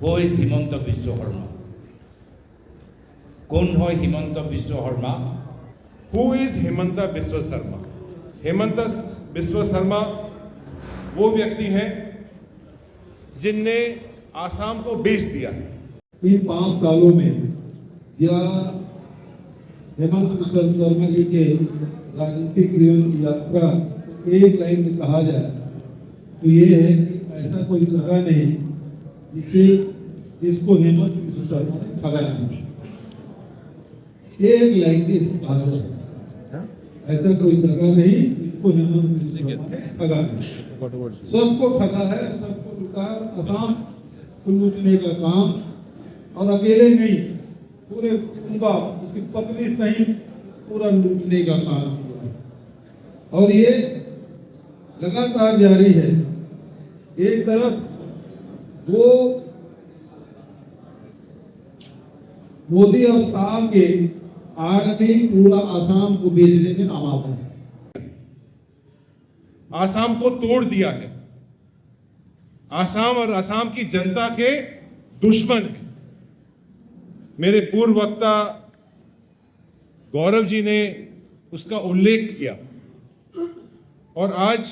Who is Himanta Biswa Sarma? कौन है Himanta Biswa Sharma? Who is Himanta Biswa Sarma? Himanta Biswa Sarma वो व्यक्ति हैं जिनने आसाम को बेच दिया है। इन 5 सालों में या हेमंत बिस्वा शर्मा जी के राजनीतिक यात्रा एक लाइन में कहा जाए तो ये है कि ऐसा कोई सगा नहीं जिसको हेमंत बिस्वा शर्मा ने ठगा नहीं। एक लाइन में इसको कहा जाए ऐसा कोई सगा नहीं जिसको हेमंत बिस्वा शर्मा ने ठगा नहीं। सबको ठगा है, सबको लूटा है। असम को लूटने का काम और अकेले नहीं, पूरे कुटुंबा उसकी पत्नी सहित पूरा लूटने का काम किया और ये लगातार जारी है। एक तरफ वो मोदी और शाह के आड़ में पूरा आसाम को बेचने में आमादा है। आसाम को तोड़ दिया है। आसाम और आसाम की जनता के दुश्मन है। मेरे पूर्व वक्ता गौरव जी ने उसका उल्लेख किया और आज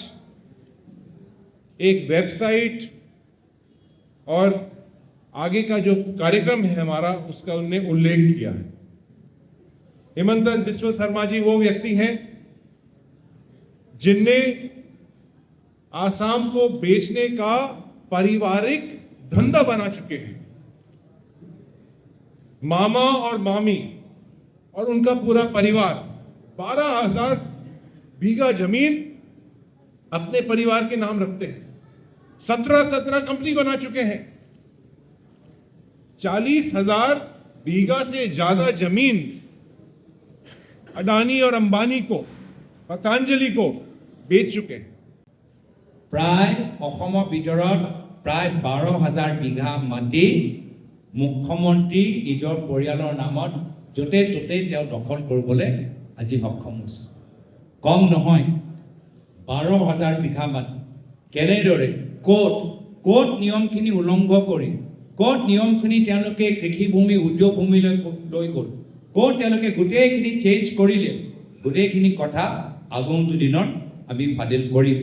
एक वेबसाइट और आगे का जो कार्यक्रम है हमारा उसका उन्होंने उल्लेख किया है। हेमंत बिस्वा शर्मा जी वो व्यक्ति हैं जिनने आसाम को बेचने का पारिवारिक धंधा बना चुके हैं। मामा और मामी और उनका पूरा परिवार 12,000 बीघा जमीन अपने परिवार के नाम रखते हैं। 17 कंपनी बना चुके हैं। 40,000 बीघा से ज्यादा जमीन अडानी और अंबानी को, पतंजलि को बेच चुके हैं। प्राय অসমৰ ভিতৰত প্ৰায় 12,000 বিঘা মাটি মুখ্যমন্ত্ৰী নিজৰ পৰিয়ালৰ নামত য'তে ত'তে তেওঁ দখল কৰিবলৈ আজি সক্ষম হৈছে। কম নহয়, 12,000 বিঘা মাটি কেনেদৰে ক'ত নিয়মখিনি উলংঘ কৰি ক'ত নিয়মখিনি তেওঁলোকে কৃষিভূমি উদ্যোগ ভূমিলৈ লৈ গ'ল, ক'ত তেওঁলোকে গোটেইখিনি চেঞ্জ কৰিলে, গোটেইখিনি কথা আগন্তুক দিনত আমি ফাদিল কৰিম।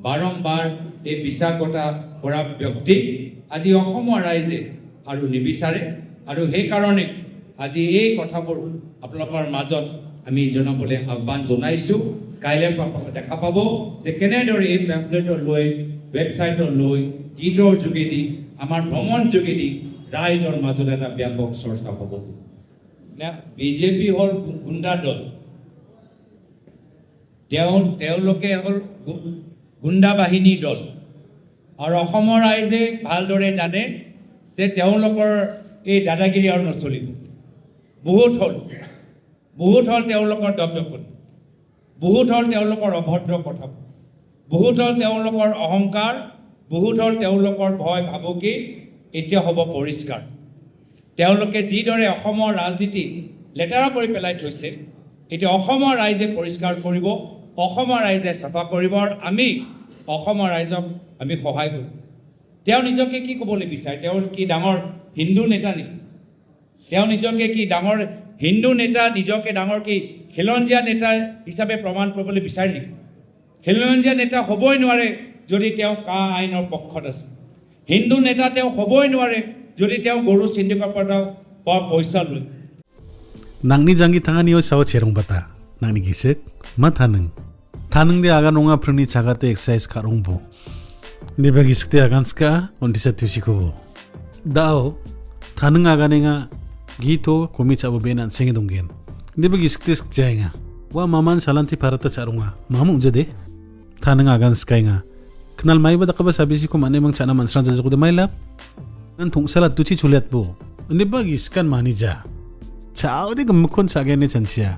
বাৰম্বাৰ এই বিশ্বাসঘাতকতা কৰা ব্যক্তি আজি অসমৰ ৰাইজে আৰু নিবিচাৰে আৰু সেইকাৰণে আজি এই কথাবোৰ আপোনালোকৰ মাজত আমি জনাবলৈ আহ্বান জনাইছোঁ। কাইলৈ দেখা পাব যে কেনেদৰে এই পেম্পলেটৰ লৈ, ৱেবছাইটৰ লৈ, গীতৰ যোগেদি, আমাৰ ভ্ৰমণ যোগেদি ৰাইজৰ মাজত এটা ব্যাপক চৰ্চা হ'ব। বিজেপি হ'ল গুণ্ডা দল, তেওঁলোকে হ'ল গুণ্ডা বাহিনীৰ দল আৰু অসমৰ ৰাইজে ভালদৰে জানে যে তেওঁলোকৰ এই দাদাগিৰি আৰু নচলিব। বহুত হ'ল তেওঁলোকৰ দপদপনি, বহুত হ'ল তেওঁলোকৰ অভদ্ৰ কথা, বহুত হ'ল তেওঁলোকৰ অহংকাৰ, বহুত হ'ল তেওঁলোকৰ ভয় ভাবুকি। এতিয়া হ'ব পৰিষ্কাৰ। তেওঁলোকে যিদৰে অসমৰ ৰাজনীতি লেতেৰা কৰি পেলাই থৈছে, এতিয়া অসমৰ ৰাইজে পৰিষ্কাৰ কৰিব, অসমৰ ৰাইজে চাফা কৰিব আৰু আমি অসমৰ ৰাইজক আমি সহায় কৰিম। তেওঁ নিজকে কি ক'বলৈ বিচাৰে? তেওঁ কি ডাঙৰ হিন্দু নেতা নেকি? তেওঁ নিজকে কি ডাঙৰ হিন্দু নেতা, নিজকে ডাঙৰ কি খিলঞ্জীয়া নেতা হিচাপে প্ৰমাণ কৰিবলৈ বিচাৰে নেকি? খিলঞ্জীয়া নেতা হ'বই নোৱাৰে যদি তেওঁ কা আইনৰ পক্ষত আছে। হিন্দু নেতা তেওঁ হ'বই নোৱাৰে যদি তেওঁ গৰু চিণ্ডিকৰ পৰা পইচা লয়। Nangni jangi tangani o sawo cherong bata nangni gisek ma thanung de aga nonga prni chagate exercise karong bo ne ba giskte agan ska ondisa tusiko bo dao thanung aga nenga gito komi chabo benan senge donggen ne ba giskte jainga wa maman salanti parata charunga mamu jade thanung agan skainga knal mai ba dakaba sabisi ko mane mang chana mansran jajo de mailap nan thung salat tuchi chuliat bo ne ba giskan manija Chao de gemukon sagene chansia.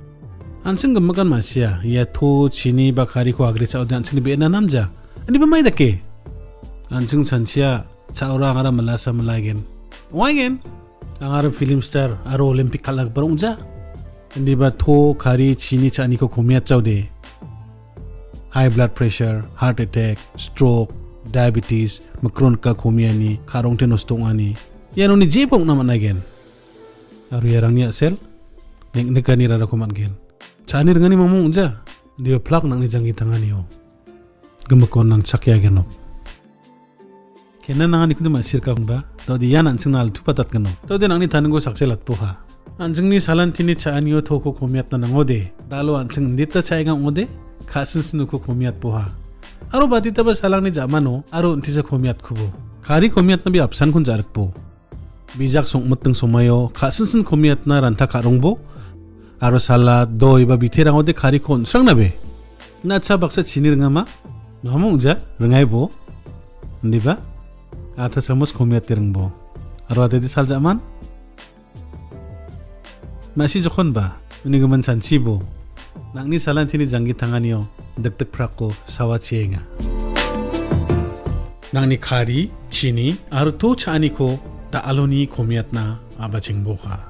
Anseng gemukan masya. Ya to chini bakari ko agri chao de anseng be na namja. Ani ba mai dake? Anseng chansia chao ra ngara malasa malagen. Wagen. Angara film star aro Olympic kalak barongja. Ani ba to kari chini chani ko khomiat chao de. High blood pressure, heart attack, stroke, diabetes, makron ka khomiani, kharong te nostong ani. Yan ni jepok naman again. Aru yarang ni asel. Nek nekani rada kuman gen. Chani dengan ni mamung ja. Dia plak nang ni janggi tangan yo. Gemekon nang cakya genop. Kena nang ni kudu masir ka ba. Tau di yan ansing nal tu patat genop. Tau di nang ni taneng go sakselat poha. Anjing ni salan tini chani yo toko komiat na nang ode. Dalo anjing ndita chaigang ode. Kasin sinuko komiat poha. Aru bati taba salang ni jamano. Aru untisa komiat kubo. Kari komiat na bi apsan kun jarak po. Bijak song muteng somayo. Kasin komiat na ranta karong bo. Aru salad, doi ba biterang ode kari kon serang nabe. Nacha baksa chini rengama. Mamung ja rengai bo. Ndi ba? Ata chamus komiat tereng bo. Aru ate di sal zaman? Masih jokon ba? Ini geman chanchi bo. Nang ni salan tini janggi tanganio. Dek-dek prako sawa chienga. Nang ni kari, chini, aru to chani ko ta aloni komiat na aba chengbo ka.